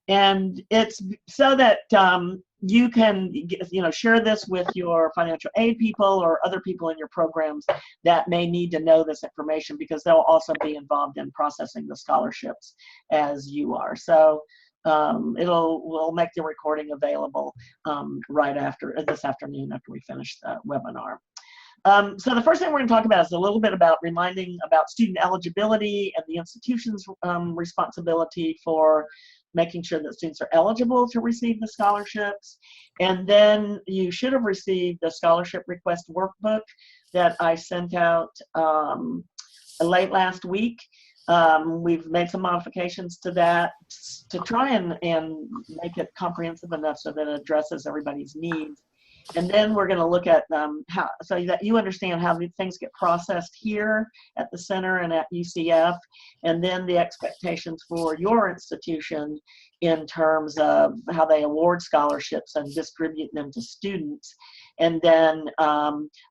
And it's so that you can, share this with your financial aid people or other people in your programs that may need to know this information, because they'll also be involved in processing the scholarships as you are. So we'll make the recording available right after this afternoon after we finish the webinar. So the first thing we're going to talk about is a little bit about reminding about student eligibility and the institution's responsibility for making sure that students are eligible to receive the scholarships. And then you should have received the scholarship request workbook that I sent out late last week. We've made some modifications to that to try and make it comprehensive enough so that it addresses everybody's needs. And then we're going to look at how, so that you understand how things get processed here at the center and at UCF, and then the expectations for your institution in terms of how they award scholarships and distribute them to students. And then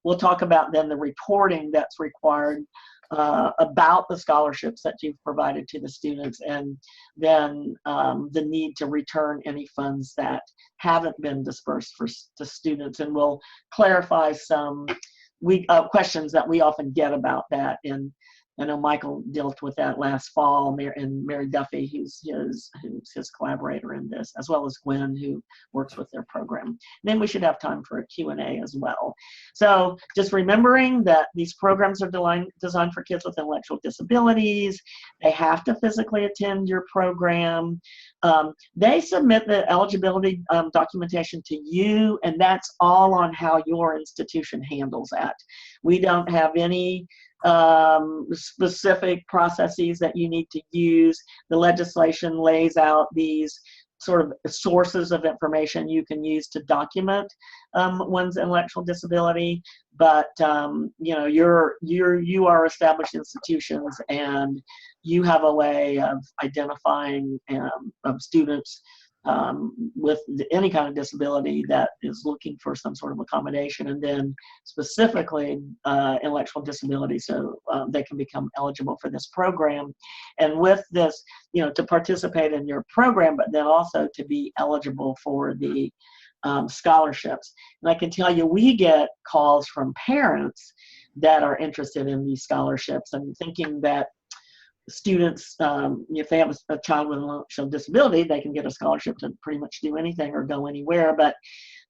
we'll talk about then the reporting that's required about the scholarships that you've provided to the students, and then the need to return any funds that haven't been dispersed to students. And we'll clarify some questions that we often get about that. And I know Michael dealt with that last fall, and Mary Duffy, who's his collaborator in this, as well as Gwen, who works with their program. And then we should have time for a Q&A as well. So just remembering that these programs are designed for kids with intellectual disabilities. They have to physically attend your program. They submit the eligibility documentation to you, and that's all on how your institution handles that. We don't have any specific processes that you need to use. The legislation lays out these sort of sources of information you can use to document one's intellectual disability, but you are established institutions, and you have a way of identifying of students with any kind of disability that is looking for some sort of accommodation, and then specifically intellectual disability, so they can become eligible for this program. And with this, to participate in your program, but then also to be eligible for the scholarships. And I can tell you, we get calls from parents that are interested in these scholarships and thinking that students, if they have a child with an intellectual disability, they can get a scholarship to pretty much do anything or go anywhere. But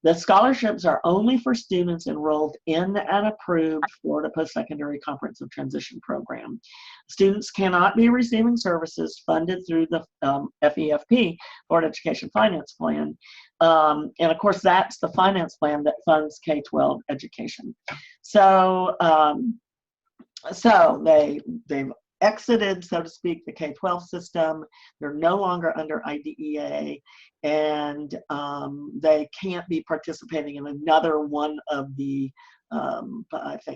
the scholarships are only for students enrolled in an approved Florida Postsecondary Comprehensive Transition Program. Students cannot be receiving services funded through the FEFP, Florida Education Finance Plan. And of course, that's the finance plan that funds K-12 education. So, they've exited, so to speak, the K-12 system. They're no longer under IDEA, and they can't be participating in another one of the,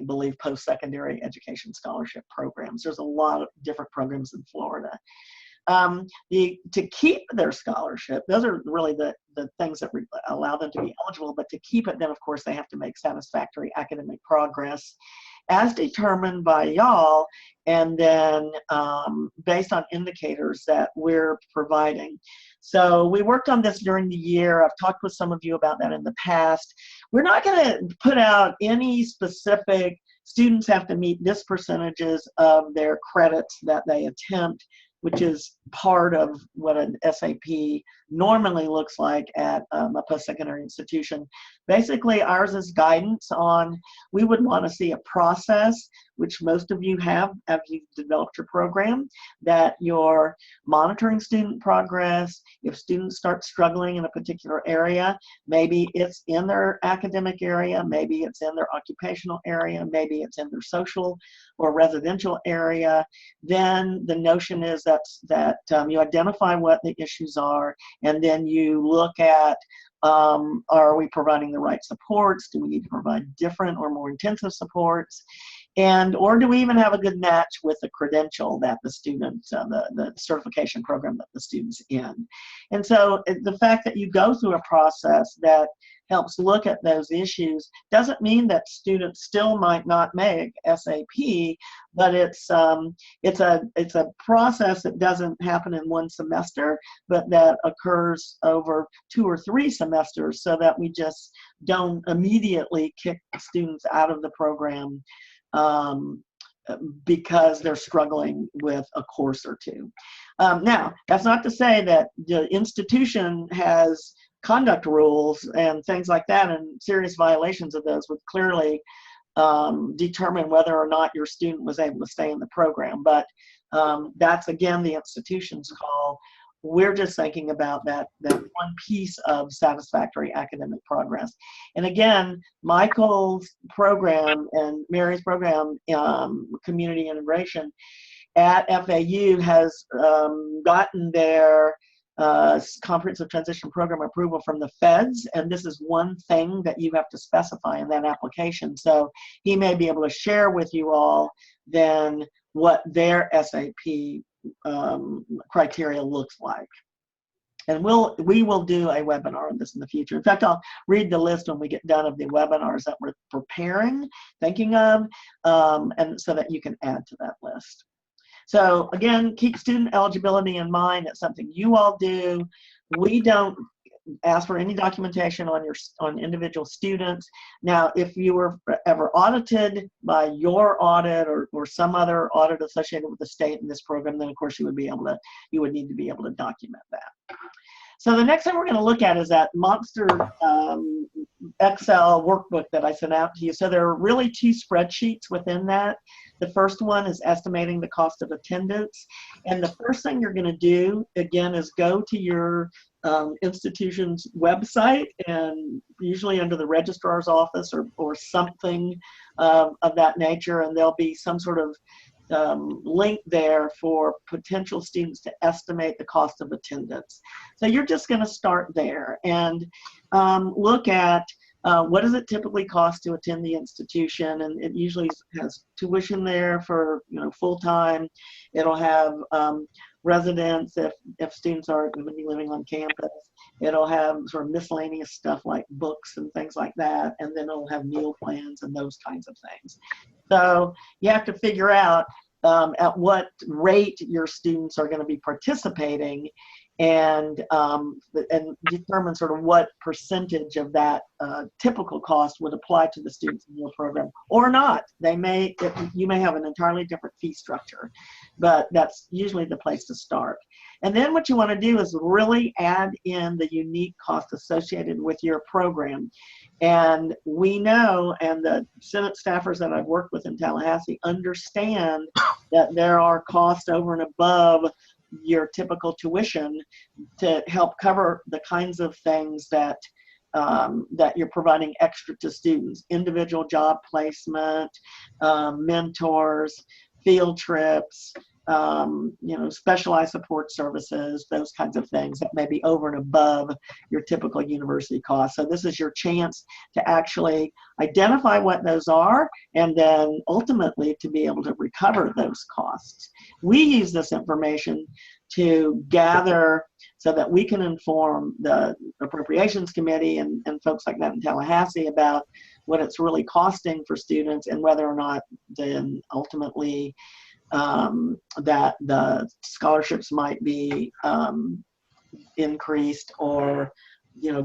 believe post-secondary education scholarship programs. There's a lot of different programs in Florida. To keep their scholarship, those are really the things that allow them to be eligible, but to keep it, then of course they have to make satisfactory academic progress as determined by y'all, and then based on indicators that we're providing. So we worked on this during the year. I've talked with some of you about that in the past. We're not going to put out any specific, students have to meet this percentages of their credits that they attempt, which is part of what an SAP normally looks like at a post-secondary institution. Basically, ours is guidance on, we would want to see a process, which most of you have as you've developed your program, that you're monitoring student progress. If students start struggling in a particular area, maybe it's in their academic area, maybe it's in their occupational area, maybe it's in their social or residential area, then the notion is that you identify what the issues are, and then you look at, are we providing the right supports? Do we need to provide different or more intensive supports? Or do we even have a good match with the credential that the student, the certification program that the student's in? And so the fact that you go through a process that helps look at those issues. Doesn't mean that students still might not make SAP, but it's a process that doesn't happen in one semester, but that occurs over 2 or 3 semesters, so that we just don't immediately kick students out of the program because they're struggling with a course or 2. Now, that's not to say that the institution has conduct rules and things like that, and serious violations of those would clearly determine whether or not your student was able to stay in the program. But that's, again, the institution's call. We're just thinking about that one piece of satisfactory academic progress. And again, Michael's program and Mary's program, Community Integration at FAU, has gotten their Comprehensive Transition Program approval from the feds, and this is one thing that you have to specify in that application. So he may be able to share with you all then what their SAP criteria looks like. And we will do a webinar on this in the future. In fact, I'll read the list when we get done of the webinars that we're thinking of, and so that you can add to that list. So again, keep student eligibility in mind. It's something you all do. We don't ask for any documentation on individual students. Now, if you were ever audited by your audit or some other audit associated with the state in this program, then of course you would need to be able to document that. So the next thing we're going to look at is that monster Excel workbook that I sent out to you. So there are really 2 spreadsheets within that. The first one is estimating the cost of attendance. And the first thing you're going to do, again, is go to your institution's website, and usually under the registrar's office or something of that nature, and there'll be some sort of link there for potential students to estimate the cost of attendance. So you're just going to start there and look at what does it typically cost to attend the institution, and it usually has tuition there for full-time. It'll have residents if students are going to be living on campus. It'll have sort of miscellaneous stuff like books and things like that, and then it'll have meal plans and those kinds of things. So you have to figure out at what rate your students are going to be participating, and determine sort of what percentage of that typical cost would apply to the students in your program or not. You may have an entirely different fee structure, but that's usually the place to start. And then what you want to do is really add in the unique cost associated with your program. And we know, and the Senate staffers that I've worked with in Tallahassee understand that there are costs over and above your typical tuition to help cover the kinds of things that you're providing extra to students: individual job placement, mentors, field trips, specialized support services, those kinds of things that may be over and above your typical university costs. So this is your chance to actually identify what those are, and then ultimately to be able to recover those costs. We use this information to gather so that we can inform the Appropriations Committee and folks like that in Tallahassee about what it's really costing for students, and whether or not then ultimately that the scholarships might be increased, or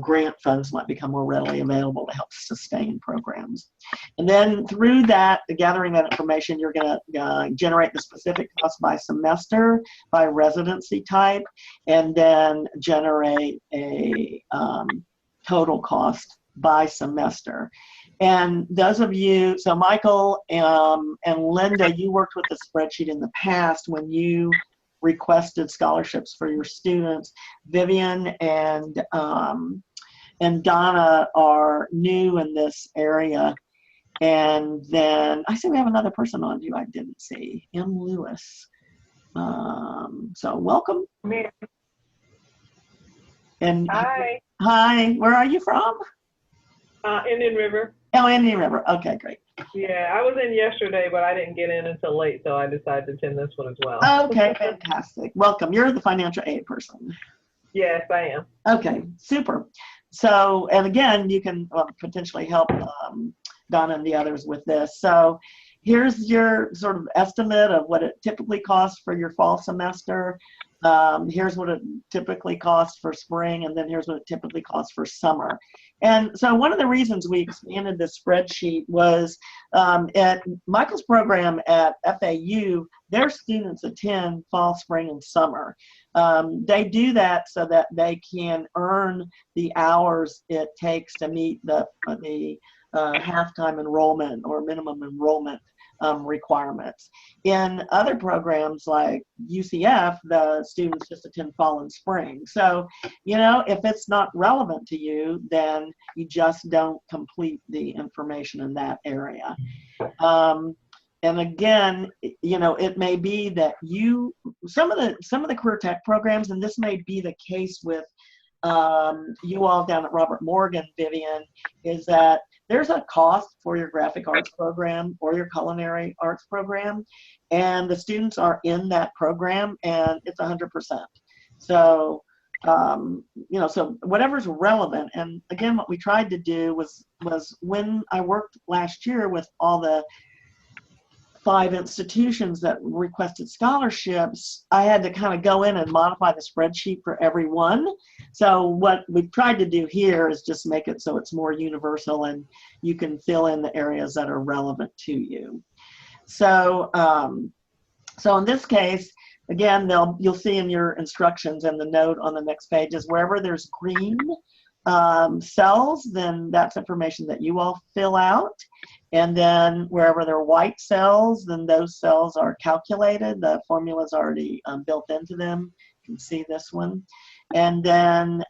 grant funds might become more readily available to help sustain programs. And then through that, gathering that information, you're going to generate the specific cost by semester, by residency type, and then generate a total cost by semester. And those of you, so Michael and Linda, you worked with the spreadsheet in the past when you requested scholarships for your students. Vivian and Donna are new in this area. And then I see we have another person on who I didn't see, M. Lewis. So welcome. And hi. Hi, where are you from? Indian River. Oh, Indian River. Okay, great. Yeah, I was in yesterday, but I didn't get in until late, so I decided to attend this one as well. Okay, fantastic. Welcome. You're the financial aid person. Yes, I am. Okay, super. So, and again, you can potentially help Donna and the others with this. So here's your sort of estimate of what it typically costs for your fall semester. Here's what it typically costs for spring, and then here's what it typically costs for summer. And so one of the reasons we expanded this spreadsheet was at Michael's program at FAU, their students attend fall, spring, and summer. They do that so that they can earn the hours it takes to meet the halftime enrollment or minimum enrollment requirements. In other programs like UCF, the students just attend fall and spring. So, you know, if it's not relevant to you, then you just don't complete the information in that area. And again, you know, it may be that some of the career tech programs, and this may be the case with you all down at Robert Morgan, Vivian, is that there's a cost for your graphic arts program or your culinary arts program, and the students are in that program, and it's 100%. So, you know, so whatever's relevant. And again, what we tried to do was when I worked last year with all the 5 institutions that requested scholarships, I had to kind of go in and modify the spreadsheet for every one. So what we've tried to do here is just make it so it's more universal and you can fill in the areas that are relevant to you. So, so in this case, again, you'll see in your instructions and the note on the next page is wherever there's green cells, then that's information that you all fill out. And then wherever there are white cells, then those cells are calculated. The formula is already built into them. You can see this one. And then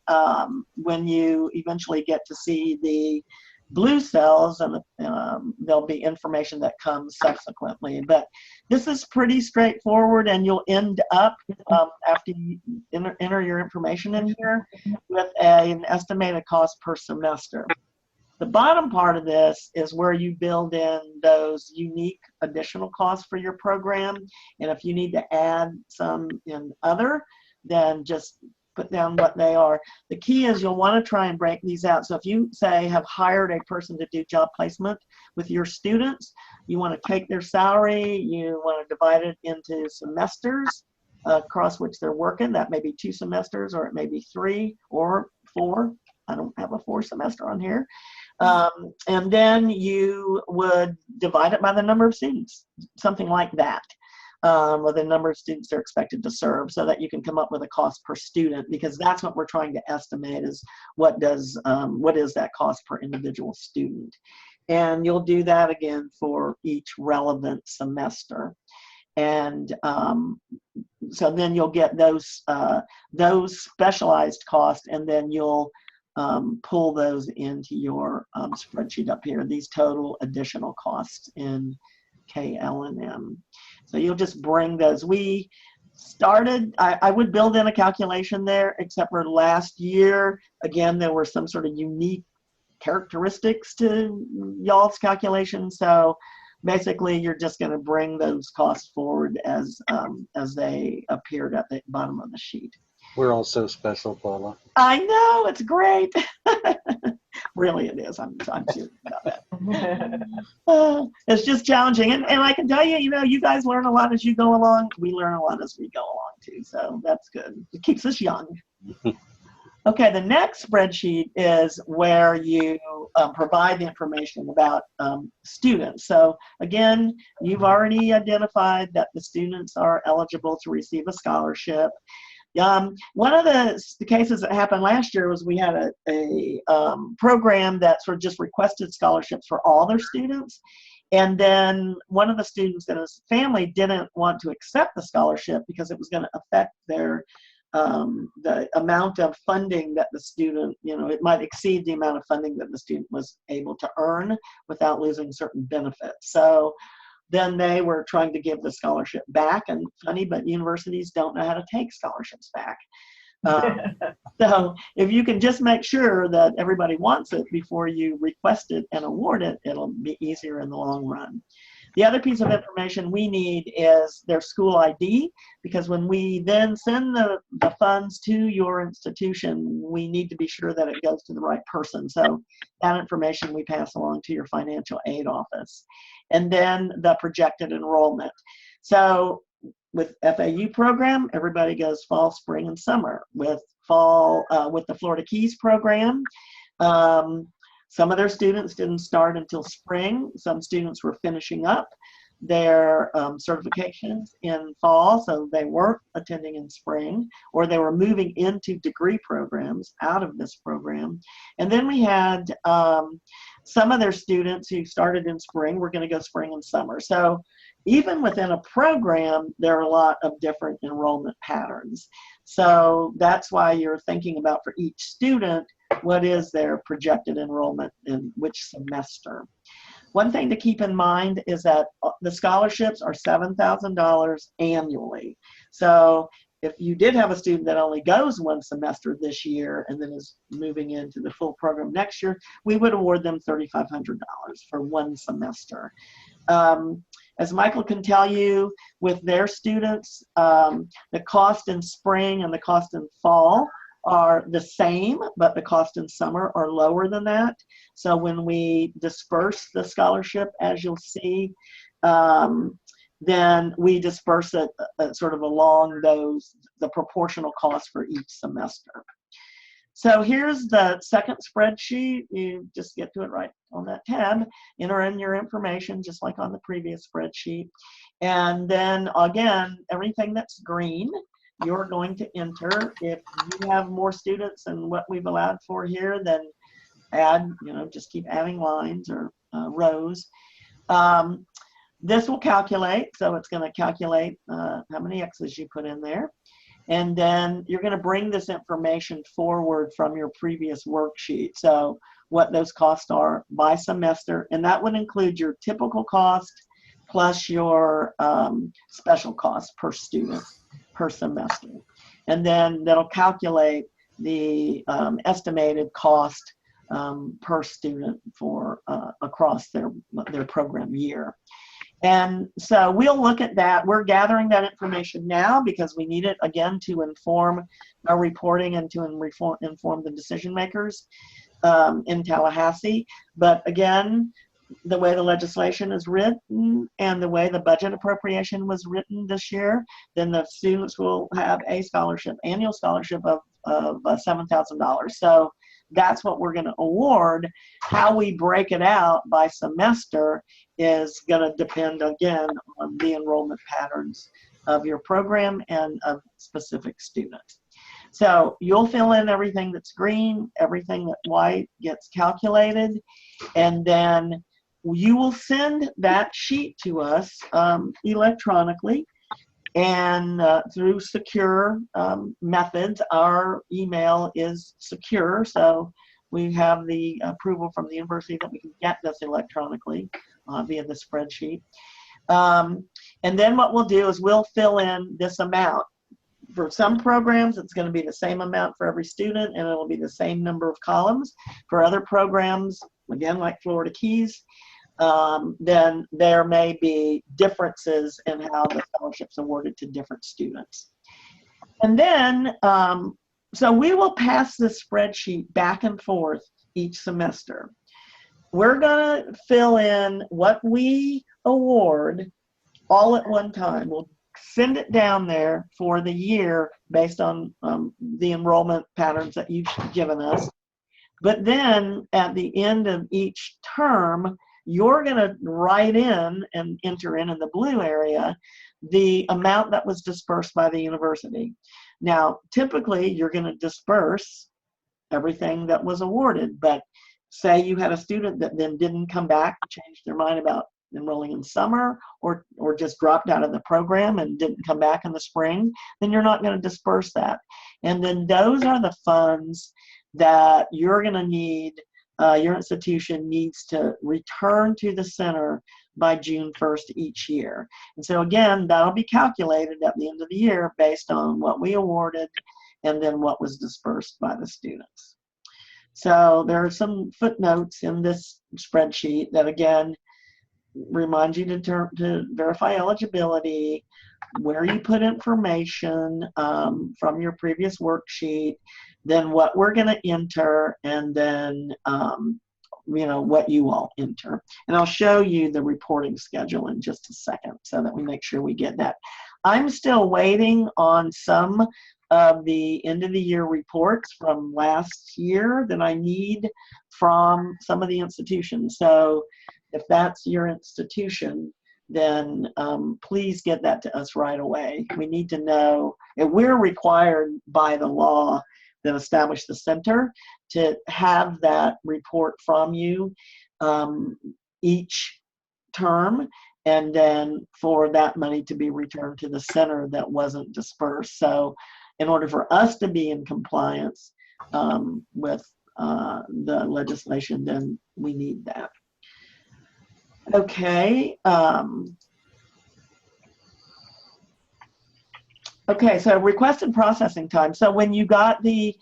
when you eventually get to see the blue cells, and there'll be information that comes subsequently. But this is pretty straightforward, and you'll end up, after you enter your information in here, with an estimated cost per semester. The bottom part of this is where you build in those unique additional costs for your program. And if you need to add some in other, then just put down what they are. The key is you'll want to try and break these out. So if you say have hired a person to do job placement with your students, you want to take their salary, you want to divide it into semesters across which they're working. That may be 2 semesters, or it may be 3 or 4. I don't have a 4 semester on here. And then you would divide it by the number of students, something like that, or the number of students they're expected to serve, so that you can come up with a cost per student, because that's what we're trying to estimate is what is that cost per individual student. And you'll do that again for each relevant semester. And so then you'll get those specialized costs, and then you'll pull those into your spreadsheet up here, these total additional costs in KL&M. So you'll just bring those. We started, I would build in a calculation there, except for last year, again, there were some sort of unique characteristics to y'all's calculation. So basically, you're just going to bring those costs forward as they appeared at the bottom of the sheet. We're all so special, Paula. I know, it's great. Really, it is. I'm serious about that. It's just challenging. And I can tell you, you know, you guys learn a lot as you go along. We learn a lot as we go along, too. So that's good. It keeps us young. Okay, the next spreadsheet is where you provide the information about students. So again, you've already identified that the students are eligible to receive a scholarship. One of the cases that happened last year was we had a program that sort of just requested scholarships for all their students. And then one of the students and his family didn't want to accept the scholarship because it was going to affect their the amount of funding that the student, you know, it might exceed the amount of funding that the student was able to earn without losing certain benefits. So then they were trying to give the scholarship back, and funny, but universities don't know how to take scholarships back. So if you can just make sure that everybody wants it before you request it and award it, it'll be easier in the long run. The other piece of information we need is their school ID, because when we then send the funds to your institution, we need to be sure that it goes to the right person. So that information we pass along to your financial aid office. And then the projected enrollment. So with FAU program, everybody goes fall, spring, and summer. With the Florida Keys program, some of their students didn't start until spring. Some students were finishing up their certifications in fall, so they weren't attending in spring, or they were moving into degree programs out of this program. And then we had some of their students who started in spring were going to go spring and summer. So even within a program, there are a lot of different enrollment patterns. So that's why you're thinking about, for each student, what is their projected enrollment in which semester. One thing to keep in mind is that the scholarships are $7,000 annually. So if you did have a student that only goes one semester this year and then is moving into the full program next year, we would award them $3,500 for one semester. As Michael can tell you, with their students, the cost in spring and the cost in fall are the same, but the cost in summer are lower than that. So when we disperse the scholarship, as you'll see, then we disperse it sort of along the proportional cost for each semester. So here's the second spreadsheet. You just get to it right on that tab, enter in your information just like on the previous spreadsheet. And then again, everything that's green, you're going to enter. If you have more students than what we've allowed for here, then add, just keep adding lines or rows. This will calculate, so it's going to calculate how many X's you put in there. And then you're going to bring this information forward from your previous worksheet. So what those costs are by semester, and that would include your typical cost plus your special cost per student per semester. And then that'll calculate the estimated cost per student for across their program year. And so we'll look at that. We're gathering that information now because we need it, again, to inform our reporting and to inform the decision makers in Tallahassee. But again, the way the legislation is written and the way the budget appropriation was written this year, then the students will have a scholarship, annual scholarship of $7,000. So that's what we're going to award. How we break it out by semester is going to depend, again, on the enrollment patterns of your program and of specific students. So you'll fill in everything that's green, everything that's white gets calculated, and then you will send that sheet to us electronically and through secure methods. Our email is secure, so we have the approval from the university that we can get this electronically via the spreadsheet. And then what we'll do is we'll fill in this amount. For some programs, it's going to be the same amount for every student, and it'll be the same number of columns. For other programs, again, like Florida Keys, then there may be differences in how the fellowship's awarded to different students. And then, so we will pass this spreadsheet back and forth each semester. We're going to fill in what we award all at one time. We'll send it down there for the year based on the enrollment patterns that you've given us. But then at the end of each term, you're going to write in and enter in the blue area the amount that was dispersed by the university. Now, typically, you're going to disperse everything that was awarded, but say you had a student that then didn't come back, changed their mind about enrolling in summer, or just dropped out of the program and didn't come back in the spring, then you're not going to disperse that. And then those are the funds that you're going to need, your institution needs to return to the center by June 1st each year. And so again, that'll be calculated at the end of the year based on what we awarded and then what was dispersed by the students. So there are some footnotes in this spreadsheet that, again, remind you to verify eligibility, where you put information from your previous worksheet, then what we're going to enter, and then what you all enter. And I'll show you the reporting schedule in just a second so that we make sure we get that. I'm still waiting on some of the end of the year reports from last year that I need from some of the institutions. So if that's your institution, then please get that to us right away. We need to know, and we're required by the law that established the center to have that report from you each term, and then for that money to be returned to the center that wasn't dispersed. So in order for us to be in compliance with the legislation, then we need that. Okay. Okay, so requested processing time. So when you got the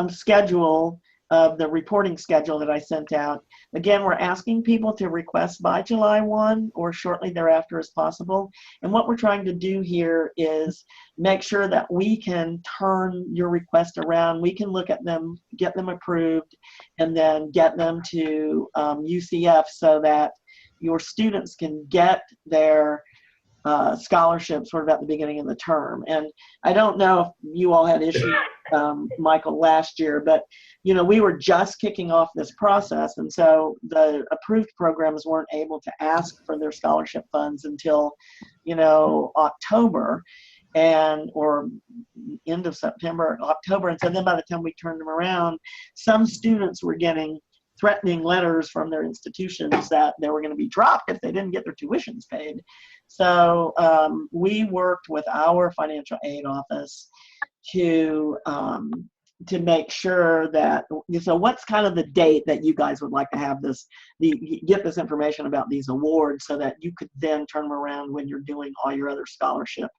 schedule of the reporting schedule that I sent out, again, we're asking people to request by July 1 or shortly thereafter as possible. And what we're trying to do here is make sure that we can turn your request around. We can look at them, get them approved, and then get them to UCF so that your students can get their scholarship sort of at the beginning of the term. And I don't know if you all had issues, Michael, last year, but we were just kicking off this process, and so the approved programs weren't able to ask for their scholarship funds until October or end of September, October. And so then by the time we turned them around, some students were getting threatening letters from their institutions that they were going to be dropped if they didn't get their tuitions paid. So we worked with our financial aid office to make sure that, so what's kind of the date that you guys would like to have get this information about these awards so that you could then turn them around when you're doing all your other scholarship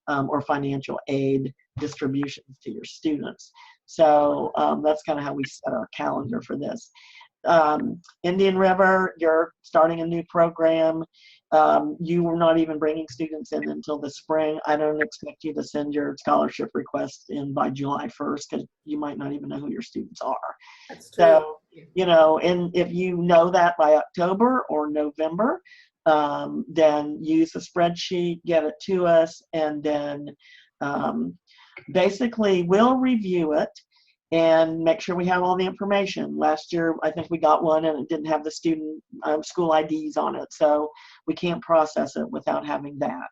or financial aid distributions to your students. So that's kind of how we set our calendar for this. Indian River, you're starting a new program. You were not even bringing students in until the spring. I don't expect you to send your scholarship request in by July 1st because you might not even know who your students are. That's true. So, and if you know that by October or November, then use the spreadsheet, get it to us, and then basically we'll review it and make sure we have all the information. Last year, I think we got one and it didn't have the student school IDs on it, so we can't process it without having that.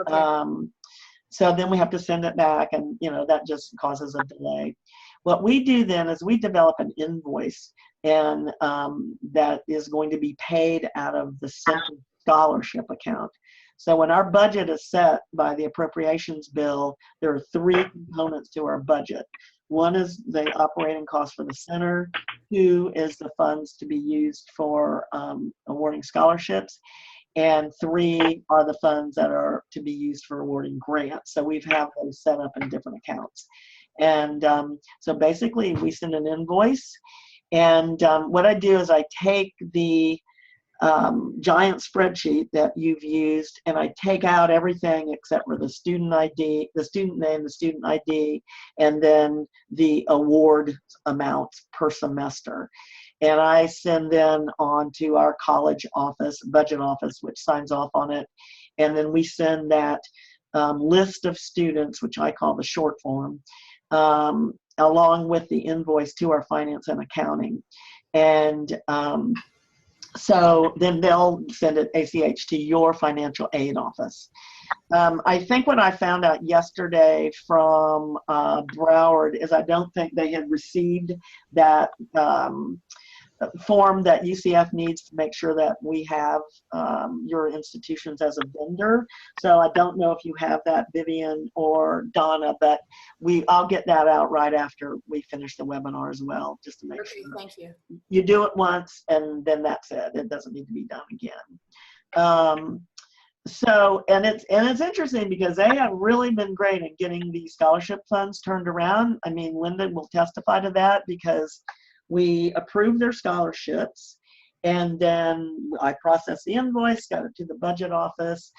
Okay. So then we have to send it back, and that just causes a delay. What we do then is we develop an invoice, and that is going to be paid out of the center scholarship account. So when our budget is set by the appropriations bill, there are three components to our budget. One is the operating cost for the center. Two is the funds to be used for awarding scholarships. And three are the funds that are to be used for awarding grants. So we've had those set up in different accounts. And so basically we send an invoice. And what I do is I take the giant spreadsheet that you've used, and I take out everything except for the student ID, the student name, the student ID, and then the award amounts per semester. And I send them on to our college office, budget office, which signs off on it. And then we send that list of students, which I call the short form, along with the invoice to our finance and accounting. And so then they'll send it ACH to your financial aid office. I think what I found out yesterday from Broward is I don't think they had received that form that UCF needs to make sure that we have your institutions as a vendor. So I don't know if you have that, Vivian or Donna, but I'll get that out right after we finish the webinar as well, just to make sure. Thank you. You do it once and then that's it. It doesn't need to be done again. So, and it's interesting because they have really been great at getting these scholarship funds turned around. I mean, Linda will testify to that because we approved their scholarships, And then I processed the invoice, got it to the budget office,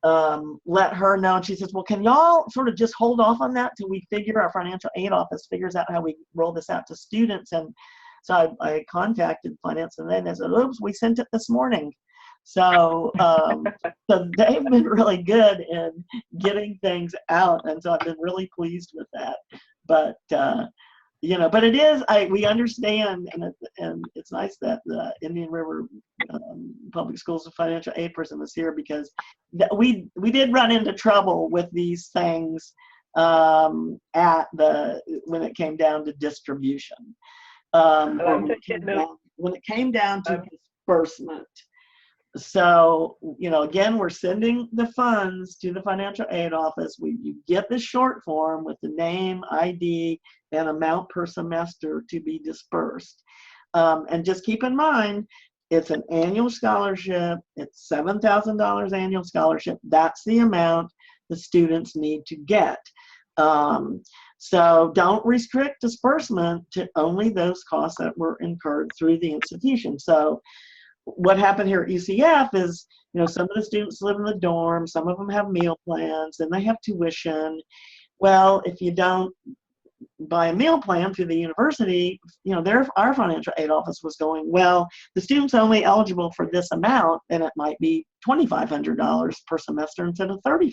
let her know, and she says, well, can y'all sort of just hold off on that till we figure, our financial aid office figures out how we roll this out to students. And so I contacted finance and then they said, oops, we sent it this morning. So, so they've been really good in getting things out, and so I've been really pleased with that. But you know, but it is, we understand, and it's nice that the Indian River Public Schools financial aid person was here, because we did run into trouble with these things when it came down to distribution, or when it came down to disbursement. So, you know, again, we're sending the funds to the financial aid office. You get the short form with the name, ID, and amount per semester to be dispersed. And just keep in mind, it's an annual scholarship. It's $7,000 annual scholarship. That's the amount the students need to get. So don't restrict disbursement to only those costs that were incurred through the institution. So what happened here at UCF is, you know, some of the students live in the dorm, some of them have meal plans, and they have tuition. Well, if you don't buy a meal plan through the university, you know, our financial aid office was going, well, the student's only eligible for this amount, and it might be $2,500 per semester instead of $35.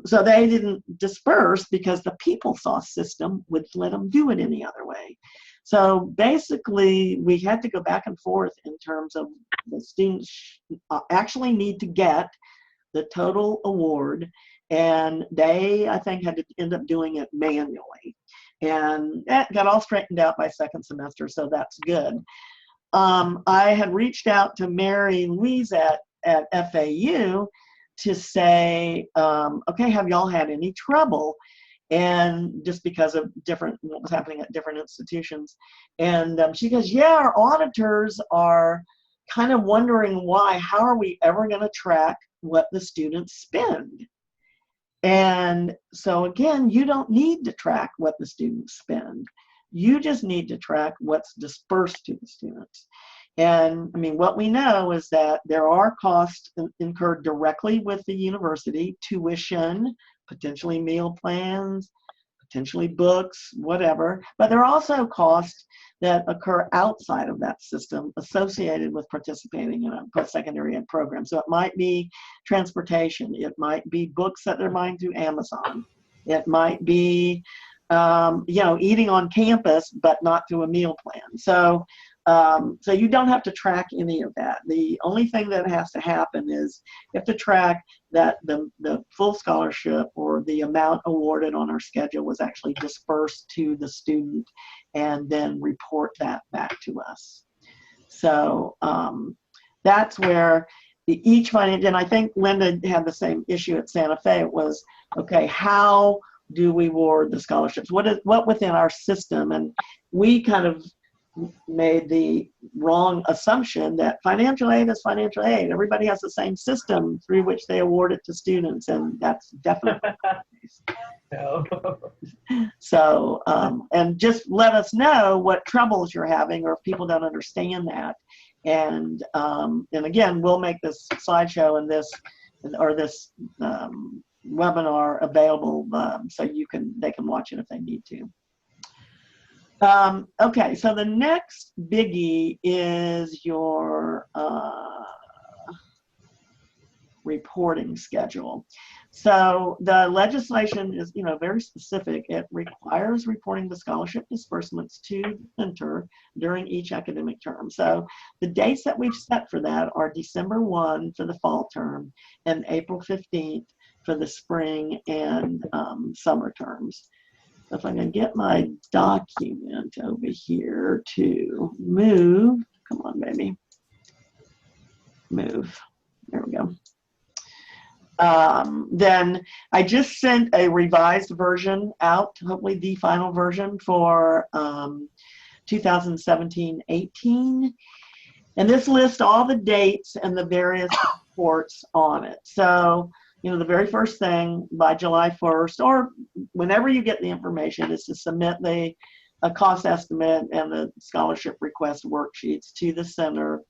So they didn't disperse because the PeopleSoft system would let them do it any other way. So basically, we had to go back and forth in terms of the students actually need to get the total award, and they, I think, had to end up doing it manually. And that got all straightened out by second semester, so that's good. I had reached out to Mary Louise at FAU to say, okay, have y'all had any trouble? And just because of what was happening at different institutions. And she goes, yeah, our auditors are kind of wondering why. How are we ever going to track what the students spend? And so again, you don't need to track what the students spend. You just need to track what's dispersed to the students. And I mean, what we know is that there are costs incurred directly with the university, tuition, potentially meal plans, potentially books, whatever. But there are also costs that occur outside of that system associated with participating in a post-secondary ed program. So it might be transportation. It might be books that they're buying through Amazon. It might be, you know, eating on campus, but not through a meal plan. So so you don't have to track any of that. The only thing that has to happen is you have to track that the full scholarship or the amount awarded on our schedule was actually dispersed to the student, and then report that back to us. So that's where each financial, and I think Linda had the same issue at Santa Fe. It was, okay, how do we award the scholarships? What within our system? And we kind of made the wrong assumption that financial aid is financial aid. Everybody has the same system through which they award it to students, and that's definitely not the case. No. So, and just let us know what troubles you're having, or if people don't understand that. And again, we'll make this slideshow and this webinar available so they can watch it if they need to. Okay, so the next biggie is your reporting schedule. So the legislation is, very specific. It requires reporting the scholarship disbursements to the center during each academic term. So the dates that we've set for that are December 1 for the fall term and April 15th for the spring and summer terms. So if I can get my document over here to move, come on, baby, move, there we go. Then I just sent a revised version out, hopefully the final version for 2017-18. And this lists all the dates and the various reports on it. So, the very first thing by July 1st, or whenever you get the information, is to submit the a cost estimate and the scholarship request worksheets to the center.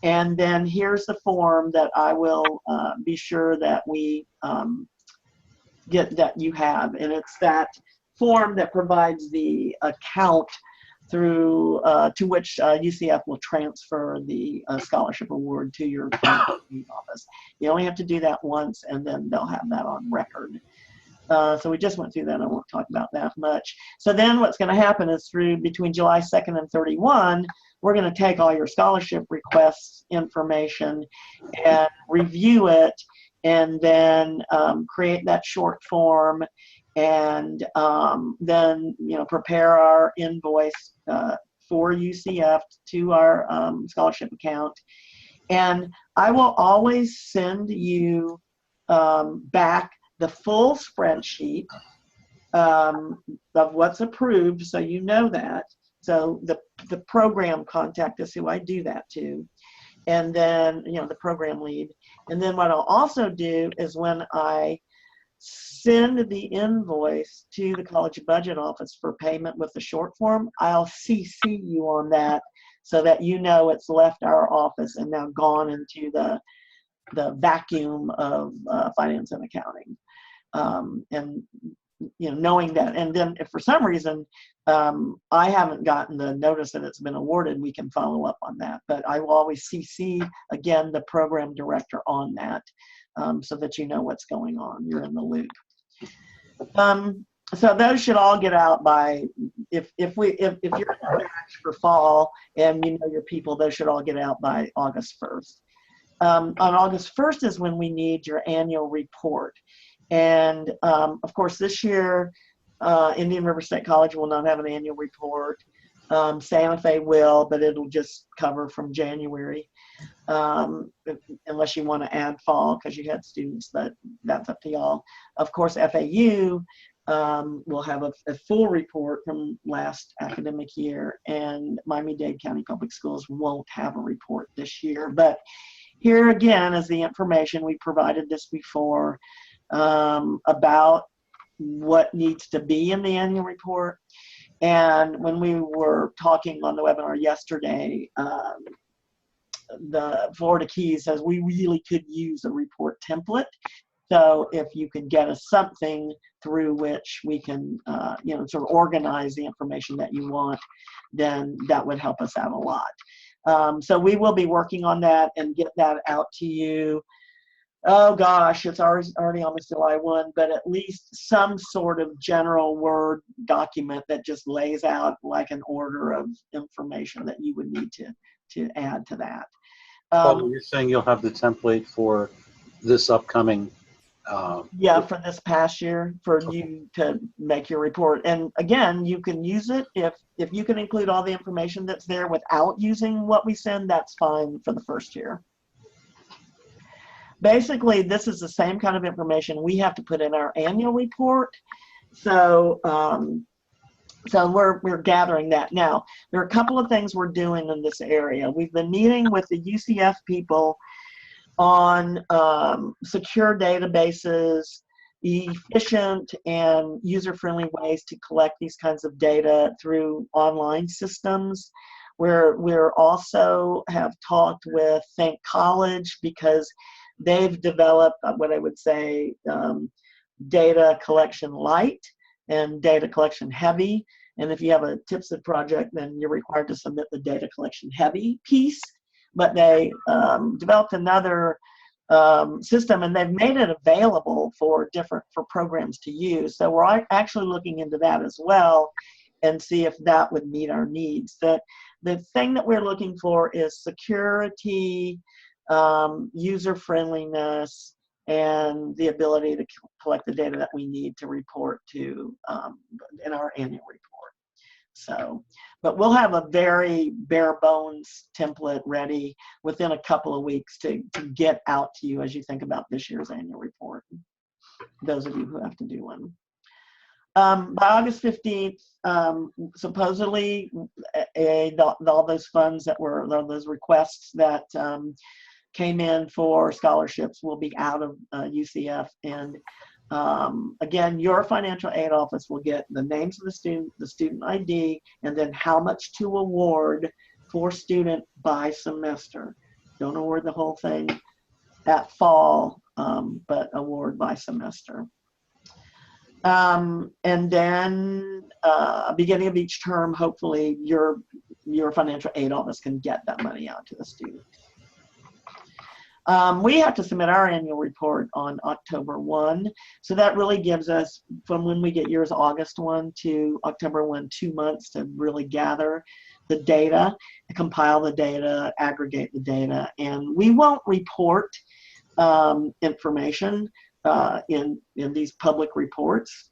And then here's the form that I will be sure that we get, that you have. And it's that form that provides the account through to which UCF will transfer the scholarship award to your office. You only have to do that once, and then they'll have that on record. So we just went through that. I won't talk about that much. So then what's going to happen is through between July 2nd and 31, we're going to take all your scholarship requests information and review it, and then create that short form, and then prepare our invoice for UCF to our scholarship account. And I will always send you back the full spreadsheet of what's approved, so you know that. So the program contact is who I do that to, and then the program lead. And then what I'll also do is when I send the invoice to the college budget office for payment with the short form, I'll CC you on that so that it's left our office and now gone into the vacuum of finance and accounting. And knowing that, and then if for some reason I haven't gotten the notice that it's been awarded, we can follow up on that. But I will always CC again the program director on that, so that you know what's going on. You're in the loop. So those should all get out by, if you're in the batch for fall and your people, those should all get out by August 1st. On August 1st is when we need your annual report. And of course, this year, Indian River State College will not have an annual report. Santa Fe will, but it'll just cover from January, unless you want to add fall because you had students, but that's up to y'all. Of course, FAU will have a full report from last academic year, and Miami-Dade County Public Schools won't have a report this year. But here again is the information. We provided this before about what needs to be in the annual report. And when we were talking on the webinar yesterday, the Florida Keys says we really could use a report template. So if you could get us something through which we can, sort of organize the information that you want, then that would help us out a lot. So we will be working on that and get that out to you. Oh gosh, it's already almost July 1, but at least some sort of general Word document that just lays out like an order of information that you would need to add to that. Paul, you're saying you'll have the template for this upcoming yeah, for this past year, for you to make your report. And again, you can use it if you can include all the information that's there without using what we send, that's fine for the first year. Basically, this is the same kind of information we have to put in our annual report. So, so we're gathering that. Now, there are a couple of things we're doing in this area. We've been meeting with the UCF people on secure databases, efficient and user-friendly ways to collect these kinds of data through online systems. We're also have talked with Think College because they've developed what I would say data collection light and data collection heavy. And if you have a TIPSID project, then you're required to submit the data collection heavy piece. But they developed another system, and they've made it available for programs to use. So we're actually looking into that as well and see if that would meet our needs. The thing that we're looking for is security, user-friendliness, and the ability to collect the data that we need to report to in our annual report. So, but we'll have a very bare bones template ready within a couple of weeks to get out to you as you think about this year's annual report, those of you who have to do one. By August 15th, supposedly all those funds that were, those requests that came in for scholarships will be out of UCF, and Again, your financial aid office will get the names of the student ID, and then how much to award for student by semester. Don't award the whole thing at fall, but award by semester. And then beginning of each term, hopefully your financial aid office can get that money out to the student. We have to submit our annual report on October 1. So that really gives us, from when we get yours August 1 to October 1, 2 months to really gather the data, compile the data, aggregate the data. And we won't report information in these public reports,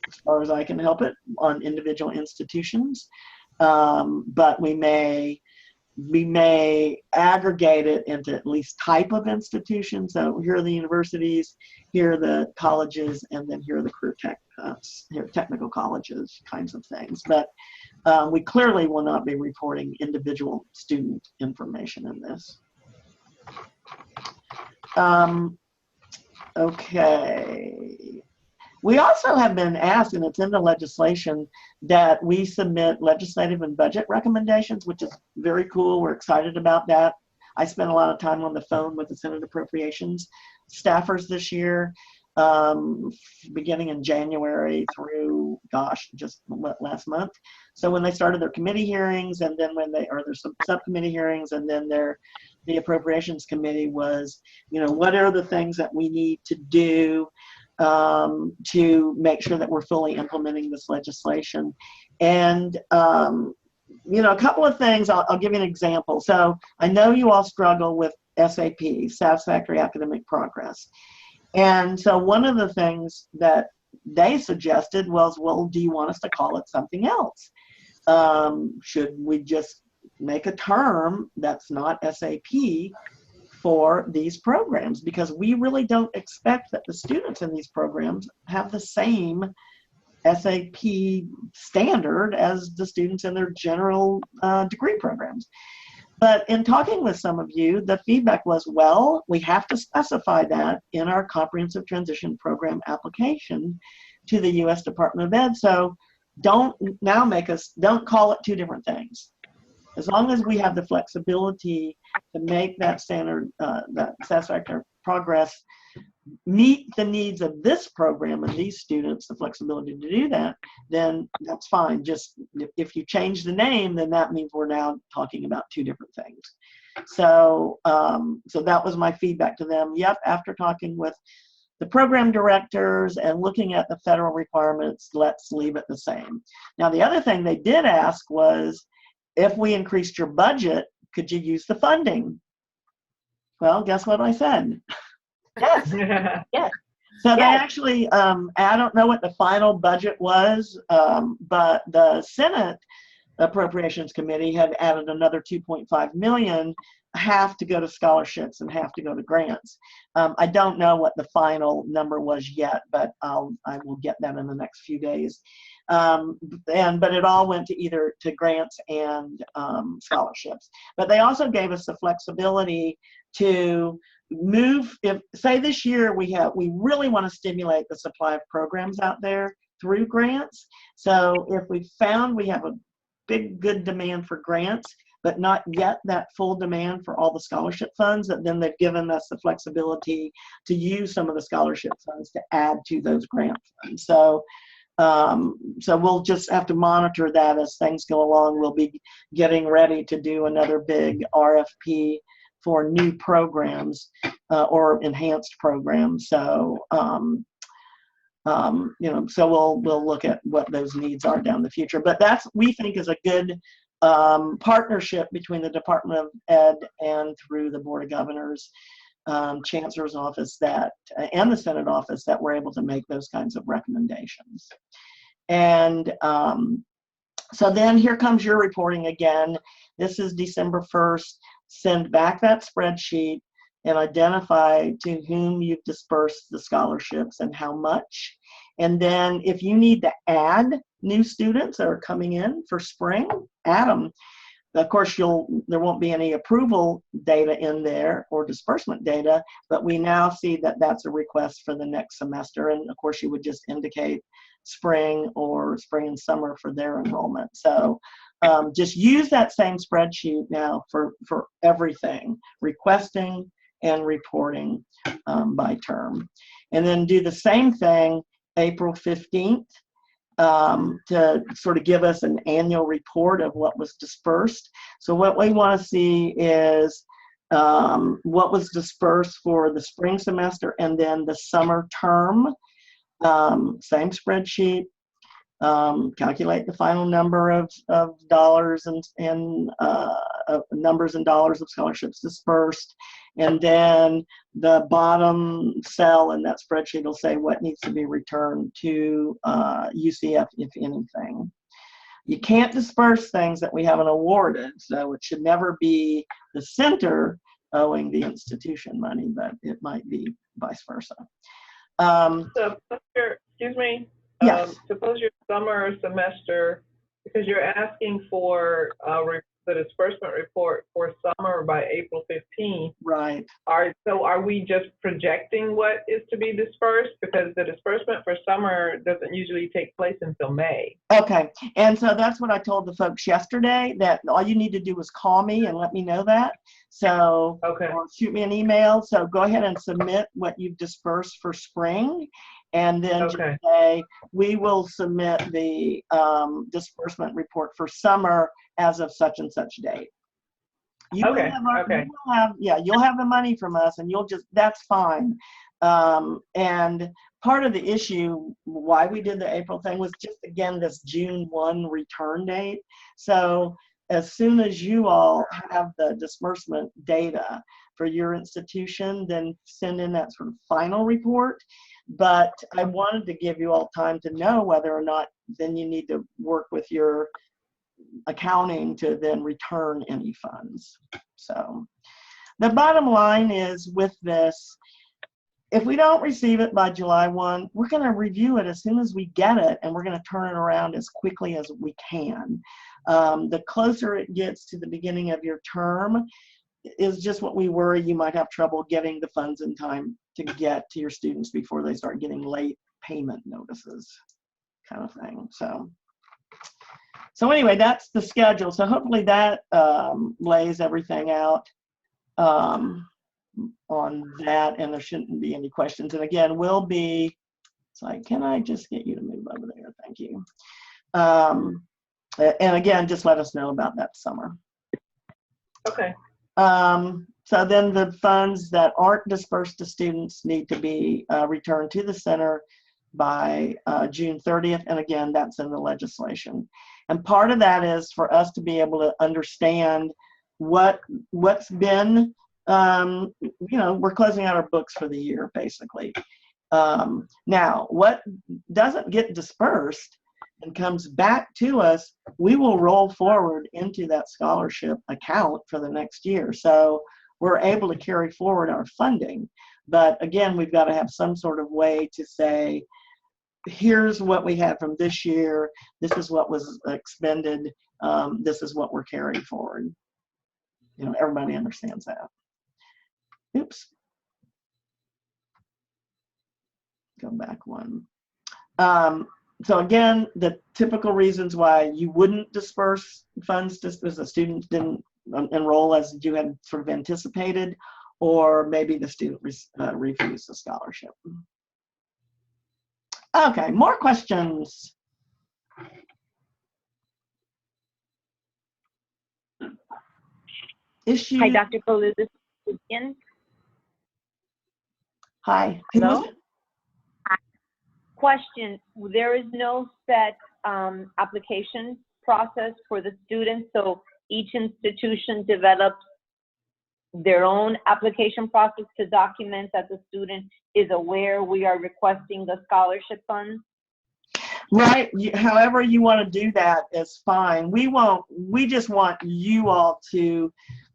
as far as I can help it, on individual institutions. But we may aggregate it into at least type of institution. So here are the universities, here are the colleges, and then here are the career technical colleges kinds of things. But we clearly will not be reporting individual student information in this. Okay. We also have been asked, and it's in the legislation, that we submit legislative and budget recommendations, which is very cool. We're excited about that. I spent a lot of time on the phone with the Senate Appropriations staffers this year, beginning in January through, gosh, just last month. So when they started their committee hearings, and then when their subcommittee hearings, and then the Appropriations Committee was, what are the things that we need to do to make sure that we're fully implementing this legislation. And, a couple of things, I'll give you an example. So I know you all struggle with SAP, Satisfactory Academic Progress. And so one of the things that they suggested was, well, do you want us to call it something else? Should we just make a term that's not SAP for these programs? Because we really don't expect that the students in these programs have the same SAP standard as the students in their general degree programs. But in talking with some of you, the feedback was, well, we have to specify that in our Comprehensive Transition Program application to the U.S. Department of Ed. So don't call it two different things. As long as we have the flexibility to make that standard, that Satisfactory Progress, meet the needs of this program and these students, the flexibility to do that, then that's fine. Just if you change the name, then that means we're now talking about two different things. So, so that was my feedback to them. Yep, after talking with the program directors and looking at the federal requirements, let's leave it the same. Now, the other thing they did ask was, if we increased your budget, could you use the funding? Well, guess what I said? Yes. Yes. So they actually, I don't know what the final budget was, but the Senate Appropriations Committee had added another $2.5 million, half to go to scholarships and half to go to grants. I don't know what the final number was yet, but I will get that in the next few days. But it all went to either to grants and scholarships. But they also gave us the flexibility to move. If, say, this year we really want to stimulate the supply of programs out there through grants. So if we found we have a good demand for grants, but not yet that full demand for all the scholarship funds, then they've given us the flexibility to use some of the scholarship funds to add to those grant funds. So so we'll just have to monitor that as things go along. We'll be getting ready to do another big RFP for new programs or enhanced programs. So so we'll look at what those needs are down the future. But that's, we think, is a good partnership between the Department of Ed and through the Board of Governors, Chancellor's Office, and the Senate office, that we're able to make those kinds of recommendations. And so then here comes your reporting again. This is December 1st. Send back that spreadsheet and identify to whom you've dispersed the scholarships and how much. And then if you need to add new students that are coming in for spring, add them. of course, there won't be any approval data in there or disbursement data, but we now see that that's a request for the next semester. And of course, you would just indicate spring or spring and summer for their enrollment. So just use that same spreadsheet now for everything, requesting and reporting by term. And then do the same thing April 15th. To sort of give us an annual report of what was dispersed. So what we want to see is what was dispersed for the spring semester and then the summer term. Same spreadsheet. Calculate the final number of dollars and numbers and dollars of scholarships dispersed. And then the bottom cell in that spreadsheet will say what needs to be returned to UCF, if anything. You can't disperse things that we haven't awarded, so it should never be the center owing the institution money, but it might be vice versa. So, excuse me. Yes. Suppose your summer semester, because you're asking for the disbursement report for summer by April 15th. Right. So are we just projecting what is to be dispersed? Because the disbursement for summer doesn't usually take place until May. Okay. And so that's what I told the folks yesterday, that all you need to do is call me and let me know that. So, okay. Or shoot me an email. So go ahead and submit what you've dispersed for spring. And then just say, we will submit the disbursement report for summer as of such and such date. You'll have the money from us, and that's fine. And part of the issue why we did the April thing was just, again, this June 1 return date. So as soon as you all have the disbursement data for your institution, then send in that sort of final report. But I wanted to give you all time to know whether or not then you need to work with your accounting to then return any funds. So the bottom line is with this, if we don't receive it by July 1, we're going to review it as soon as we get it, and we're going to turn it around as quickly as we can. The closer it gets to the beginning of your term is just what we worry you might have trouble getting the funds in time to get to your students before they start getting late payment notices, kind of thing. So anyway, that's the schedule. So hopefully that lays everything out on that, and there shouldn't be any questions. And again, we'll be, it's like, can I just get you to move over there? Thank you. And again, just let us know about that summer. Okay. So then the funds that aren't dispersed to students need to be returned to the center by June 30th. And again, that's in the legislation. And part of that is for us to be able to understand what's been, we're closing out our books for the year, basically. Now, what doesn't get dispersed and comes back to us, we will roll forward into that scholarship account for the next year. So we're able to carry forward our funding. But again, we've got to have some sort of way to say, here's what we had from this year, this is what was expended, this is what we're carrying forward. Everybody understands that. Oops. Go back one. So again, the typical reasons why you wouldn't disperse funds just because the student didn't enroll as you had sort of anticipated, or maybe the student refused the scholarship. Okay, more questions. Issue. Hi, Dr. Kalu, this is Vivian. Hi. Hello? Question, there is no set application process for the students, so each institution develops their own application process to document that the student is aware we are requesting the scholarship funds? Right, however you want to do that is fine. We just want you all to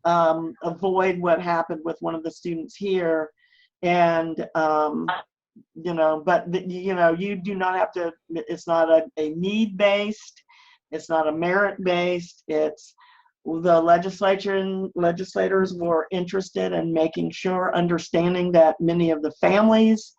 avoid what happened with one of the students here, and but you do not have to, it's not a need-based, it's not a merit-based, it's the legislature and legislators were interested in making sure, understanding that many of the families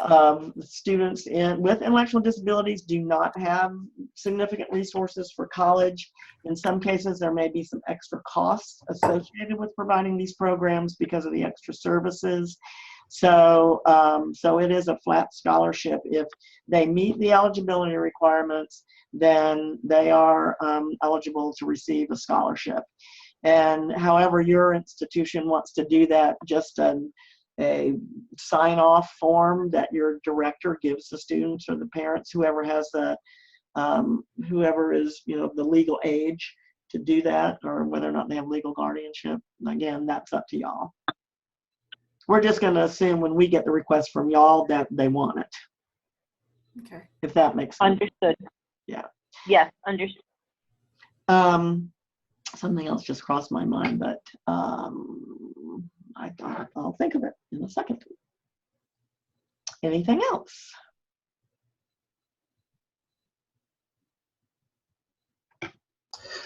of students with intellectual disabilities do not have significant resources for college. In some cases, there may be some extra costs associated with providing these programs because of the extra services. So, so it is a flat scholarship. If they meet the eligibility requirements, then they are eligible to receive a scholarship. And however your institution wants to do that, just a sign-off form that your director gives the students or the parents, whoever has the, whoever is, you know, the legal age to do that, or whether or not they have legal guardianship. Again, that's up to y'all. We're just going to assume when we get the request from y'all that they want it. Okay. If that makes sense. Understood. Yeah. Yes, understood. Something else just crossed my mind, but I'll think of it in a second. Anything else?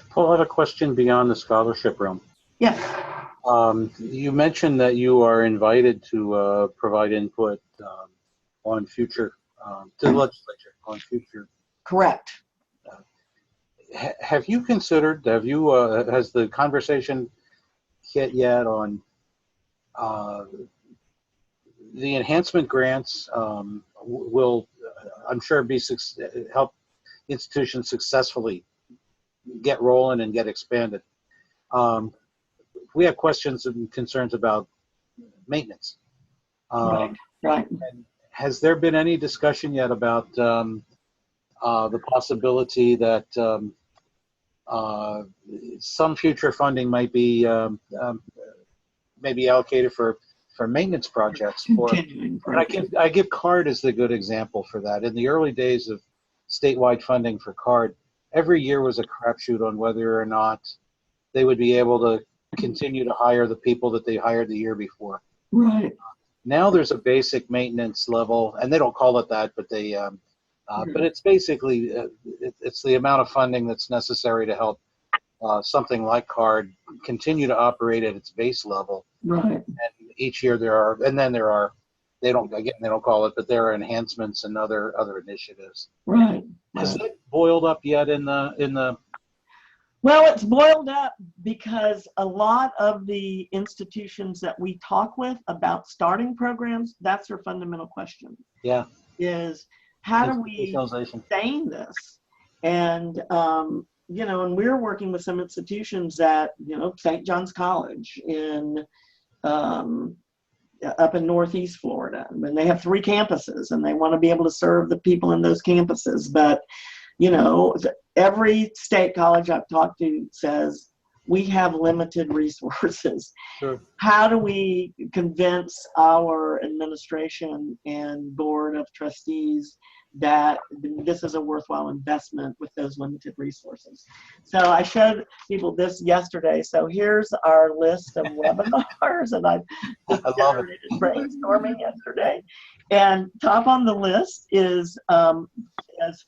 Paul, I have a question beyond the scholarship realm. Yes. You mentioned that you are invited to provide input on future, to the legislature on future. Correct. Have you considered, has the conversation hit yet on the enhancement grants will, I'm sure, help institutions successfully get rolling and get expanded. We have questions and concerns about maintenance. Right. And has there been any discussion yet about the possibility that some future funding might be maybe allocated for maintenance projects? I give CARD as the good example for that. In the early days of statewide funding for CARD, every year was a crapshoot on whether or not they would be able to continue to hire the people that they hired the year before. Right. Now there's a basic maintenance level, and they don't call it that, but they, but it's basically it's the amount of funding that's necessary to help something like CARD continue to operate at its base level. Right. And each year there are, and then there are, they don't call it, but there are enhancements and other initiatives. Right. Has that boiled up yet in the? Well, it's boiled up because a lot of the institutions that we talk with about starting programs, that's their fundamental question. Yeah. Is how do we sustain this? And, you know, and we're working with some institutions that, you know, St. John's College in, up in Northeast Florida, and they have 3 campuses and they want to be able to serve the people in those campuses. But, you know, every state college I've talked to says we have limited resources. Sure. How do we convince our administration and board of trustees that this is a worthwhile investment with those limited resources? So I showed people this yesterday. So here's our list of webinars, and I love it. Brainstorming yesterday. And top on the list is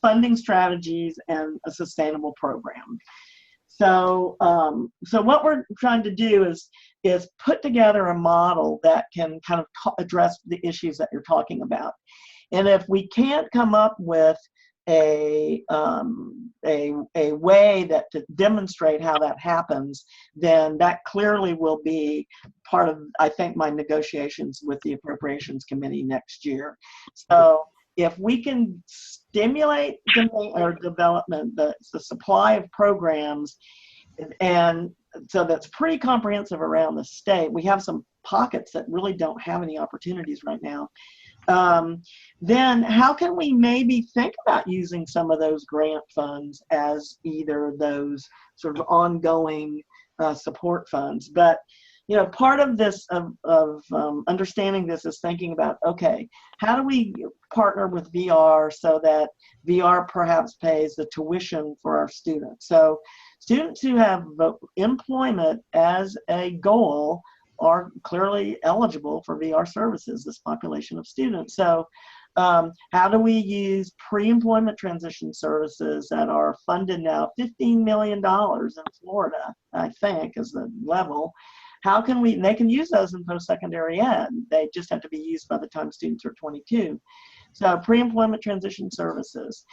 funding strategies and a sustainable program. So, so what we're trying to do is put together a model that can kind of address the issues that you're talking about. And if we can't come up with a way that to demonstrate how that happens, then that clearly will be part of, I think, my negotiations with the Appropriations Committee next year. So if we can stimulate development, the supply of programs, and so that's pretty comprehensive around the state. We have some pockets that really don't have any opportunities right now. Then how can we maybe think about using some of those grant funds as either those sort of ongoing support funds? But, you know, part of this, of understanding this is thinking about, okay, how do we partner with VR so that VR perhaps pays the tuition for our students? So students who have employment as a goal are clearly eligible for VR services, this population of students. So How do we use pre-employment transition services that are funded now, $15 million in Florida, I think, is the level. How can we, they can use those in post-secondary ed. They just have to be used by the time students are 22. So pre-employment transition services.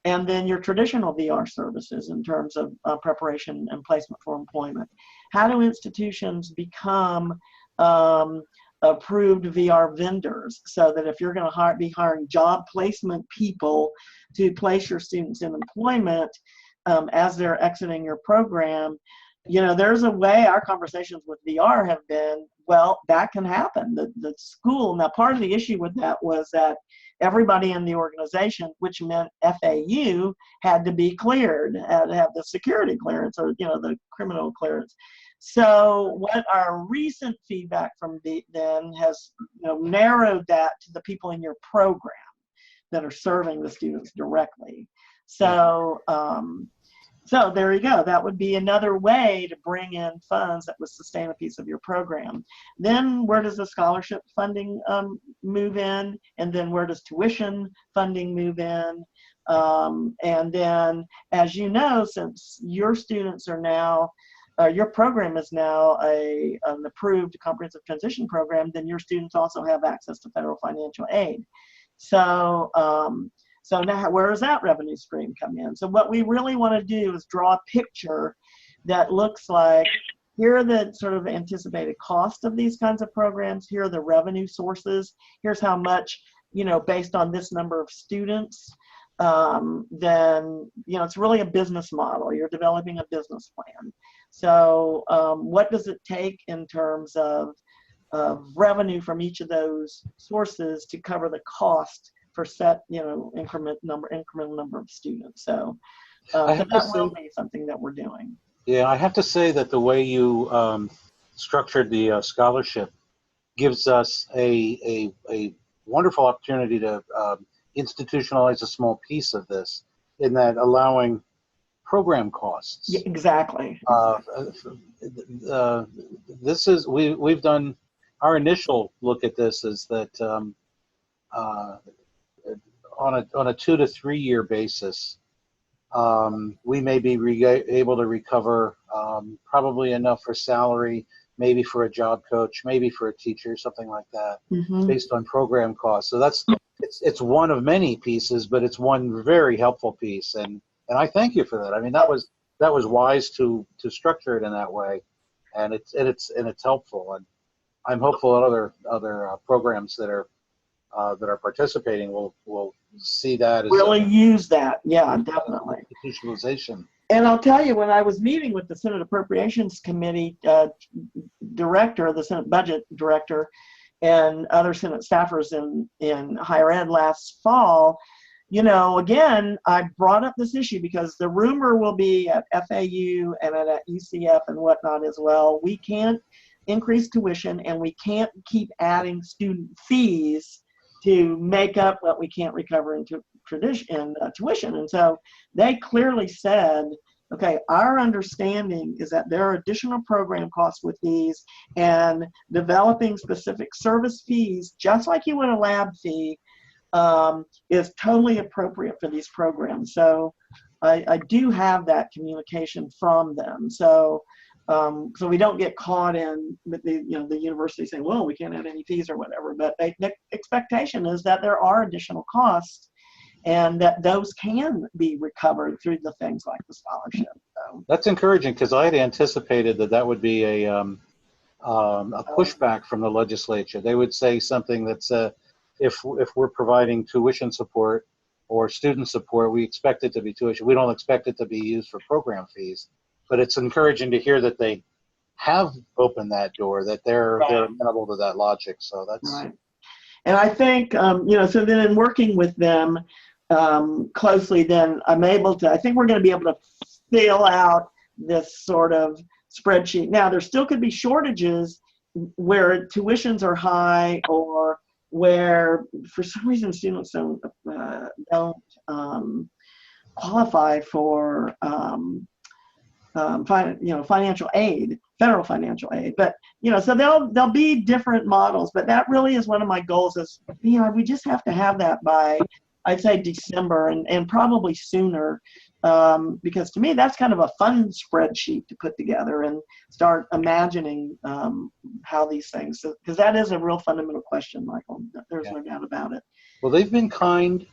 And then your traditional VR services in terms of preparation and placement for employment. How do institutions become approved VR vendors so that if you're going to be hiring job placement people to place your students in employment as they're exiting your program, you know, there's a way. Our conversations with VR have been, well, that can happen. The school, now part of the issue with that was that everybody in the organization, which meant FAU, had to be cleared, had to have the security clearance or, you know, the criminal clearance. So what our recent feedback from then has, you know, narrowed that to the people in your program that are serving the students directly. So, so there you go. That would be another way to bring in funds that would sustain a piece of your program. Then where does the scholarship funding move in? And then where does tuition funding move in? And then, as you know, since your students are now, your program is now an approved comprehensive transition program, then your students also have access to federal financial aid. So, so now where does that revenue stream come in? So what we really want to do is draw a picture that looks like, here are the sort of anticipated cost of these kinds of programs. Here are the revenue sources. Here's how much, you know, based on this number of students. Then, you know, it's really a business model. You're developing a business plan. So what does it take in terms of revenue from each of those sources to cover the cost for set, you know, incremental number of students. So, so that will be something that we're doing. Yeah, I have to say that the way you structured the scholarship gives us a wonderful opportunity to institutionalize a small piece of this, in that allowing program costs. Yeah, exactly. This is, we've done, our initial look at this is that on a 2 to 3 year basis, we may be able to recover probably enough for salary, maybe for a job coach, maybe for a teacher, something like that, based on program costs. So that's, it's one of many pieces, but it's one very helpful piece, and I thank you for that. I mean, that was wise to structure it in that way, and it's helpful, and I'm hopeful that other programs that are participating will see that as really use that. Yeah, definitely. Institutionalization. And I'll tell you, when I was meeting with the Senate Appropriations Committee director, the Senate Budget Director, and other Senate staffers in higher ed last fall, you know, again, I brought up this issue because the rumor will be at FAU and at UCF and whatnot as well. We can't increase tuition, and we can't keep adding student fees to make up what we can't recover into tuition. And so they clearly said, okay, our understanding is that there are additional program costs with these, and developing specific service fees, just like you would a lab fee, is totally appropriate for these programs. So I do have that communication from them. So so we don't get caught in with the university saying, well, we can't add any fees or whatever. But the expectation is that there are additional costs, and that those can be recovered through the things like the scholarship. So that's encouraging, because I had anticipated that would be a pushback from the legislature. They would say something that's if we're providing tuition support or student support, we expect it to be tuition. We don't expect it to be used for program fees. But it's encouraging to hear that they have opened that door, that they're amenable to that logic. So that's right. And I think so then in working with them closely, then I'm able to. I think we're going to be able to fill out this sort of spreadsheet. Now there still could be shortages where tuitions are high, or where for some reason students don't qualify for financial aid, federal financial aid. But, so there'll be different models, but that really is one of my goals is, we just have to have that by, I'd say December and probably sooner, because to me, that's kind of a fun spreadsheet to put together and start imagining how these things, because that is a real fundamental question, Michael. There's no doubt about it. Well, they've been kind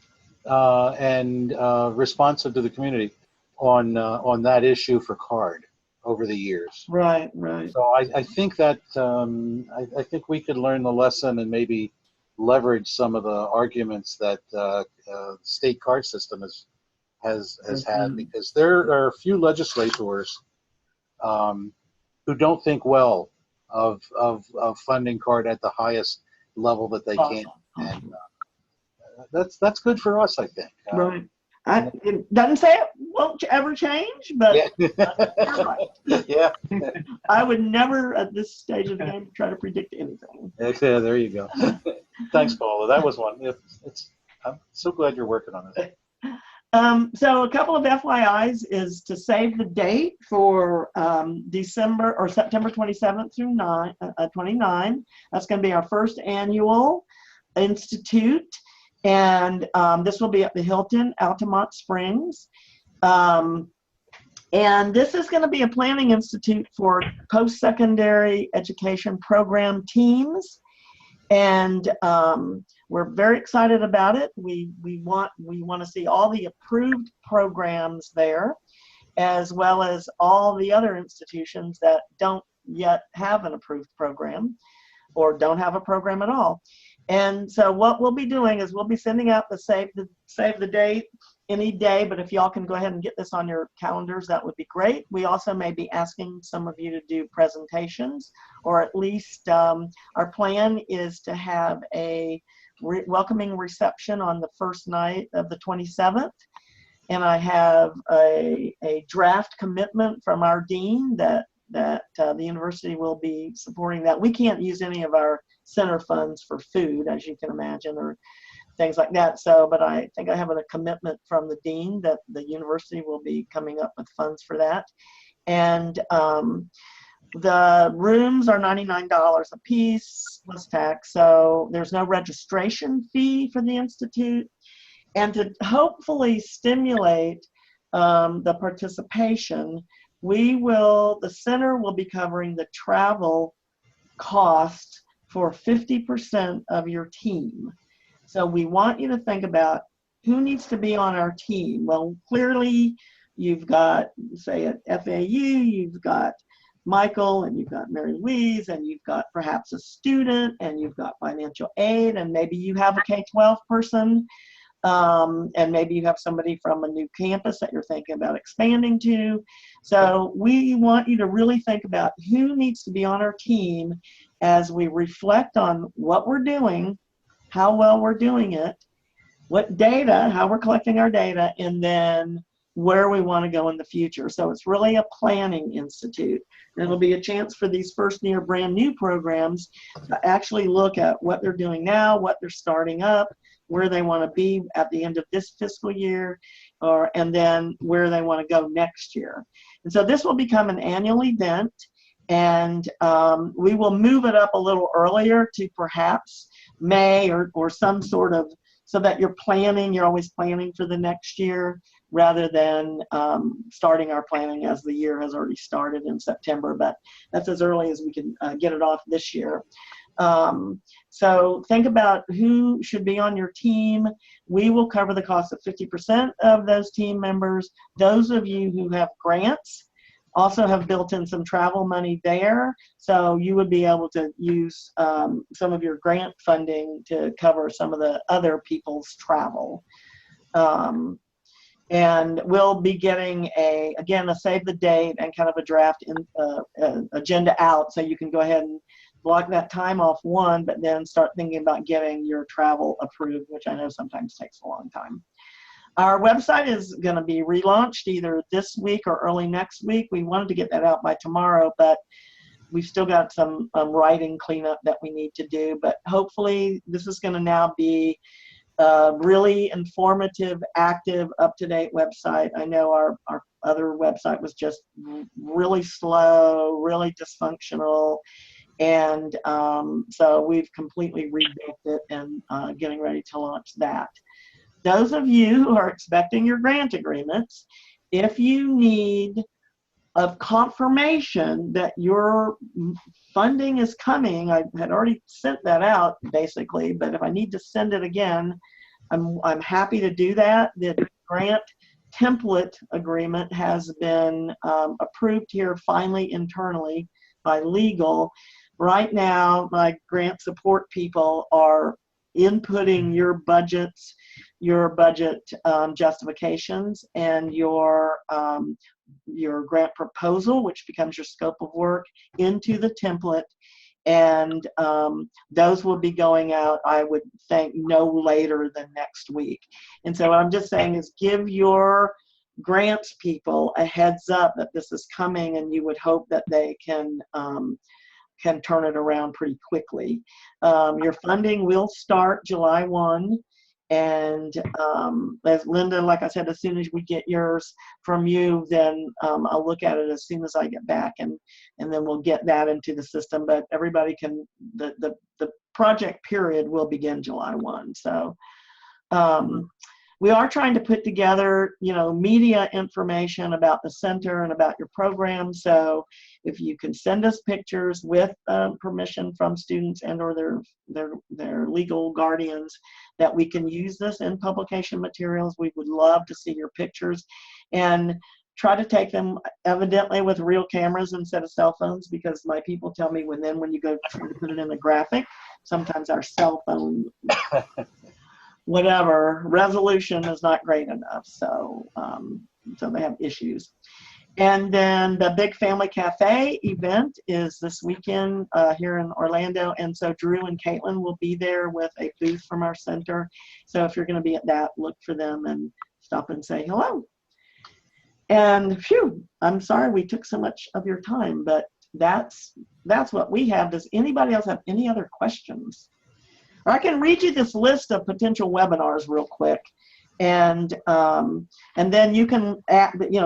and responsive to the community on that issue for CARD over the years. Right, right. So I think that I think we could learn the lesson and maybe leverage some of the arguments that state CARD system has had, because there are a few legislators who don't think well of funding CARD at the highest level that they can, and that's good for us, I think. Right. It doesn't say it won't ever change, but you're right. Yeah. I would never at this stage of the game try to predict anything. Yeah, there you go. Thanks, Paula. That was one. I'm so glad you're working on it. So a couple of FYIs is to save the date for December or September 27th through 29. That's going to be our first annual institute. And this will be at the Hilton, Altamont Springs. And this is going to be a planning institute for post-secondary education program teams. And we're very excited about it. We want to see all the approved programs there, as well as all the other institutions that don't yet have an approved program or don't have a program at all. And so what we'll be doing is we'll be sending out the save the date any day, but if y'all can go ahead and get this on your calendars, that would be great. We also may be asking some of you to do presentations, or at least our plan is to have a welcoming reception on the first night of the 27th. And I have a draft commitment from our dean that the university will be supporting that. We can't use any of our center funds for food, as you can imagine, or things like that. So, but I think I have a commitment from the dean that the university will be coming up with funds for that. And the rooms are $99 a piece plus tax. So there's no registration fee for the institute. And to hopefully stimulate the participation, the center will be covering the travel cost for 50% of your team. So we want you to think about who needs to be on our team. Well, clearly you've got, say at FAU, you've got Michael and you've got Mary Louise and you've got perhaps a student and you've got financial aid and maybe you have a K-12 person. And maybe you have somebody from a new campus that you're thinking about expanding to. So we want you to really think about who needs to be on our team as we reflect on what we're doing, how well we're doing it, what data, how we're collecting our data, and then where we want to go in the future. So it's really a planning institute. And it'll be a chance for these first year brand new programs to actually look at what they're doing now, what they're starting up, where they want to be at the end of this fiscal year, and then where they want to go next year. And so this will become an annual event, and we will move it up a little earlier to perhaps May or some sort of, so that you're always planning for the next year rather than starting our planning as the year has already started in September. But that's as early as we can get it off this year. So think about who should be on your team. We will cover the cost of 50% of those team members. Those of you who have grants also have built in some travel money there. So you would be able to use some of your grant funding to cover some of the other people's travel. And we'll be getting a save the date and kind of a draft agenda out, so you can go ahead and block that time off but then start thinking about getting your travel approved, which I know sometimes takes a long time. Our website is going to be relaunched either this week or early next week. We wanted to get that out by tomorrow, but we've still got some writing cleanup that we need to do. But hopefully this is going to now be a really informative, active, up-to-date website. I know our other website was just really slow, really dysfunctional. And so we've completely rebuilt it and getting ready to launch that. Those of you who are expecting your grant agreements, if you need a confirmation that your funding is coming, I had already sent that out basically, but if I need to send it again, I'm happy to do that. The grant template agreement has been approved here finally internally by legal. Right now, my grant support people are inputting your budgets, your budget justifications, and your grant proposal, which becomes your scope of work, into the template. And those will be going out, I would think, no later than next week. And so what I'm just saying is give your grants people a heads up that this is coming, and you would hope that they can turn it around pretty quickly. Your funding will start July 1. And as Linda, like I said, as soon as we get yours from you, then I'll look at it as soon as I get back, and then we'll get that into the system. But everybody can, the project period will begin July 1. So we are trying to put together, media information about the center and about your program. So if you can send us pictures with permission from students and or their legal guardians, that we can use this in publication materials, we would love to see your pictures, and try to take them evidently with real cameras instead of cell phones, because my people tell me when you go to put it in a graphic, sometimes our cell phone whatever resolution is not great enough, so so they have issues. And then the Big Family Cafe event is this weekend here in Orlando, and so Drew and Caitlin will be there with a booth from our center. So if you're going to be at that, look for them and stop and say hello. And phew, I'm sorry we took so much of your time, but that's what we have. Does anybody else have any other questions? I can read you this list of potential webinars real quick, and then you can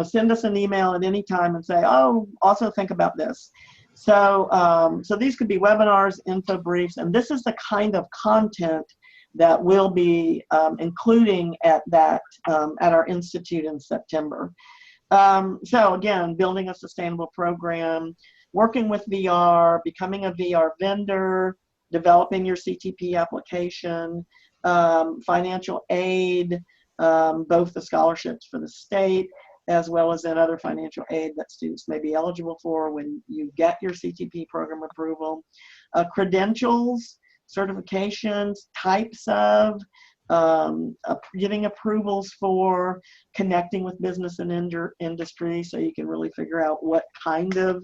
send us an email at any time and say, oh, also think about this. So so these could be webinars, info briefs, and this is the kind of content that we'll be including at our institute in September. So again, building a sustainable program, working with VR, becoming a VR vendor, developing your CTP application, financial aid, both the scholarships for the state, as well as then other financial aid that students may be eligible for when you get your CTP program approval, credentials, certifications, types of, getting approvals for connecting with business and industry, so you can really figure out what kind of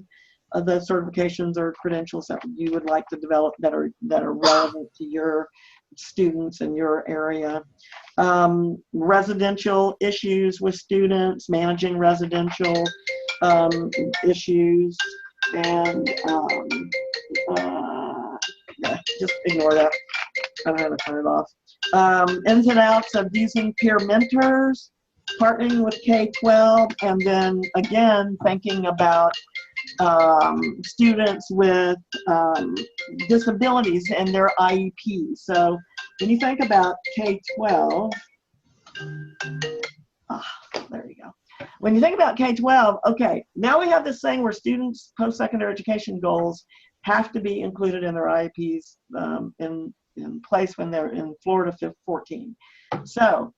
the certifications or credentials that you would like to develop that are relevant to your students in your area. Residential issues with students, managing residential issues, and yeah, just ignore that. I don't know how to turn it off. Ins and outs of using peer mentors, partnering with K-12, and then again thinking about students with disabilities and their IEP. So when you think about K-12, there you go. When you think about K-12, okay, now we have this thing where students' post-secondary education goals have to be included in their IEPs in place when they're in Florida 14. So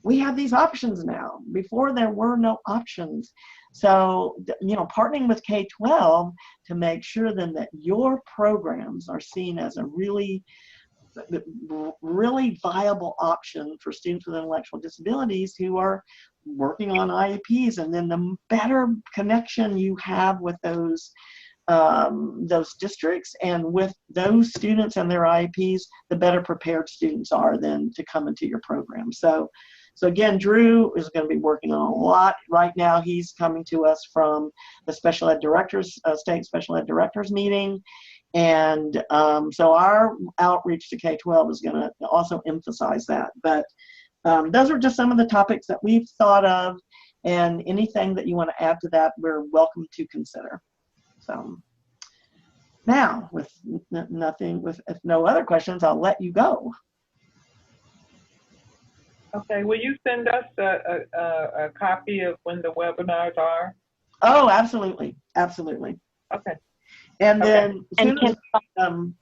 we have these options now. Before there were no options. So, partnering with K-12 to make sure then that your programs are seen as a really viable option for students with intellectual disabilities who are working on IEPs, and then the better connection you have with those districts and with those students and their IEPs, the better prepared students are then to come into your program. So again, Drew is going to be working on a lot right now. He's coming to us from the special ed directors, state special ed directors meeting. And so our outreach to K-12 is going to also emphasize that. But those are just some of the topics that we've thought of. And anything that you want to add to that, we're welcome to consider. So now, with if no other questions, I'll let you go. Okay, will you send us a copy of when the webinars are? Oh, absolutely, absolutely. Okay. And then And as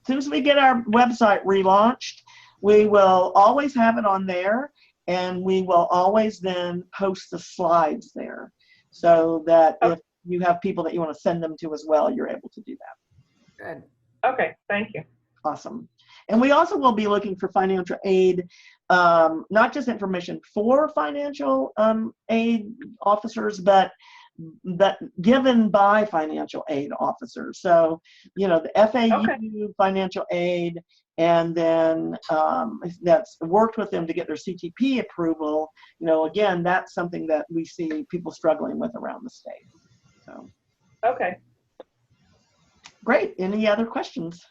soon as we get our website relaunched, we will always have it on there, and we will always then post the slides there, so that if you have people that you want to send them to as well, you're able to do that. Good. Okay, thank you. Awesome. And we also will be looking for financial aid, not just information for financial aid officers, but given by financial aid officers. So, you know, the FAU financial aid, and then that's worked with them to get their CTP approval. You know, again, that's something that we see people struggling with around the state. So. Okay. Great. Any other questions?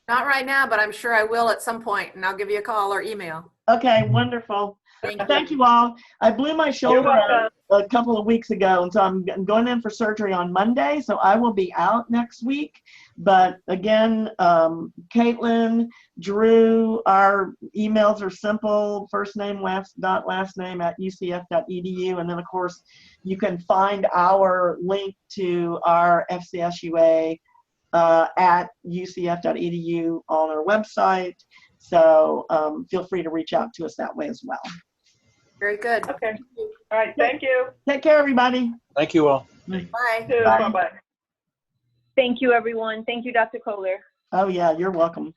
Not right now, but I'm sure I will at some point, and I'll give you a call or email. Okay, wonderful. Thank you all. I blew my shoulder out a couple of weeks ago, and so I'm going in for surgery on Monday, so I will be out next week. But again, Caitlin, Drew, our emails are simple, first name, last name at ucf.edu. And then, of course, you can find our link to our FCSUA at ucf.edu on our website. So feel free to reach out to us that way as well. Very good. Okay. All right. Thank you. Take care, everybody. Thank you all. Bye. Bye-bye. Thank you, everyone. Thank you, Dr. Kohler. Oh, yeah, you're welcome.